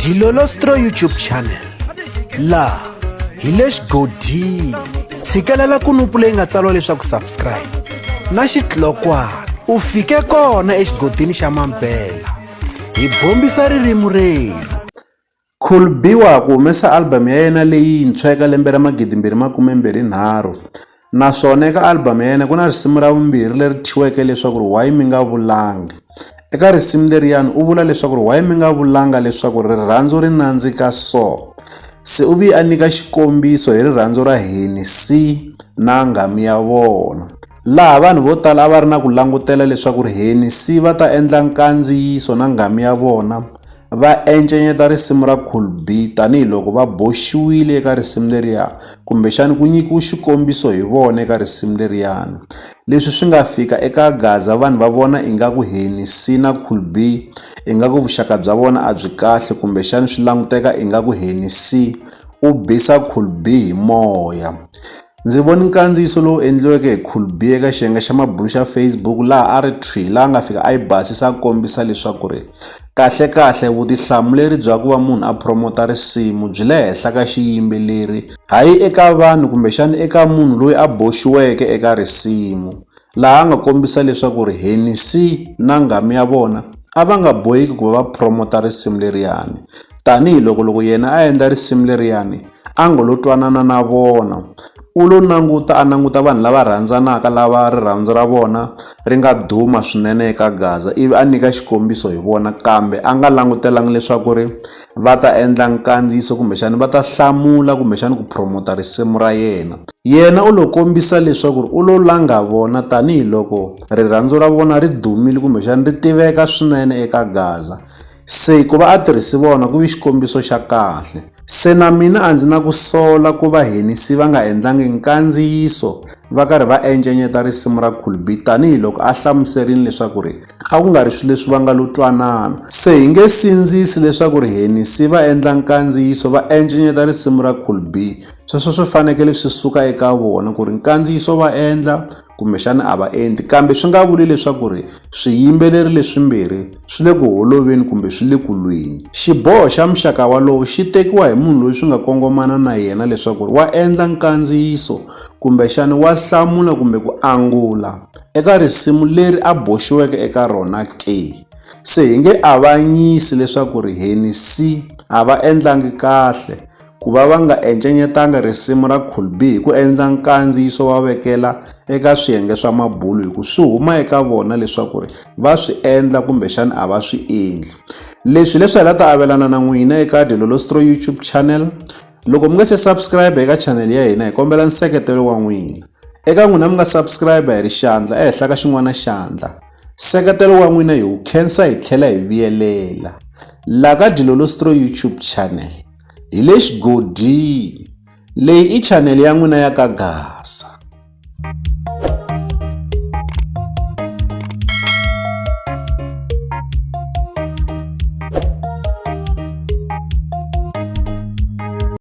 Dilolostro YouTube channel la hi le xigodini tshikelela kunupu leyi nga tsariwa leswaku subscribe na xitlokwana u fike kona exigodini xa Mampela hi bombisa ririmi rero. Cool B wa ku humesa album ya yena leyintshwa eka lembe ra 2023 naswona eka album ya yena ku na risimu ra vumbirhi leri thyiweke leswaku why minga vulangi. Eka risimu leriyani u vula leswaku why minga vulanga leswaku rirhandzu ri nandzika so. Se u vi a nyika xikombiso hi rirhandzu ra Henny C na ngami ya vona, laha vanhu vo tala a va ri na ku langutela leswaku Henny C va ta endla nkandziyiso na ngami ya vona va encenyeta risimu ra Cool B tanihiloko va boxiwile eka risimu leriya kumbexani ku nyikiwa xikombiso hi vona eka risimu leriyani. Leswi swi nga fika eka Gaza vanhu va vona ingaku Henny C na Cool B ingaku vuxaka bya vona a byi kahle kumbexani swi languteka ingaku Henny C u bisa Cool B hi moya. Ndzi voni nkandziyiso lowu endliweke hi Cool B eka xiyenge xa mabulu xa Facebook laha a ri thwi laha nga fika a yi basisa a kombisa leswaku kahle vutihlamuleri bya ku va munhu a promota risimu byi le henhla ka xiyimbeleri hayi eka vanhu kumbexani eka munhu loyi a boxiweke eka risimu, laha a nga kombisa leswaku Henny C na ngami ya vona a va nga boheki ku va promota risimu leriyani tanihiloko loko yena a endla risimu leriyani a ngo lo twanana na vona u lo languta vanhu lava rhandzanaka lava rirhandzu ra vona ri nga duma swinene eka Gaza ivi a nyika xikombiso hi vona kambe a nga langutelangi leswaku va ta endla nkandziyiso kumbexani va ta hlamula kumbexani ku promota risimu ra yena. Yena u lo kombisa leswaku u lo langa vona tanihiloko rirhandzu ra vona ri dumile kumbexani ri tiveka swinene eka Gaza. Se ku va a tirhisi vona ku vi xikombiso xa kahle. Se na mina a ndzi na ku sola ku va Henny C va nga endlangi nkandziyiso va karhi va encenyeta risimu ra Cool B tanihiloko a hlamuserile leswaku a ku nga ri swilo leswi va nga lo twanana. Se hi nge sindzisi leswaku Henny C va endla nkandziyiso va encenyeta risimu ra Cool B, sweswo swi fanekele swi suka eka vona ku nkandziyiso va endla kumbexana a va endli, kambe swi nga vuli leswaku swiyimbeleri leswimbirhi swi le ku holoveni kumbe swi le ku lweni. Xiboho xa muxaka walowo xi tekiwa hi munhu loyi swi nga kongomana na yena leswaku wa endla nkandziyiso kumbexana wa hlamula kumbe ku angula eka risimu leri a boxiweke eka rona ke. Se hi nge avanyisi leswaku Henny C a va endlangi kahle ku va nga encenyetanga risimu ra Cool B hi ku endla nkandziyiso wa vekela eka swiyenge swa mabulu hi ku swi huma eka vona leswaku va swi endla kumbexani a va swi endli. Leswi hi la ta avelana na n'wina eka Dilolostro YouTube channel. Loko mi nga se subscribe eka channel ya hina hi kombela nseketelo wa n'wina. Eka n'wina mi nga subscribe hi rixandla ehenhla ka xin'wana xandla. Seketelo wa n'wina hi wu khensa hi tlhela hi vuyelela la ka Dilolostro YouTube channel hi le xigodini leyi i channel ya n'wina ya ka Gaza.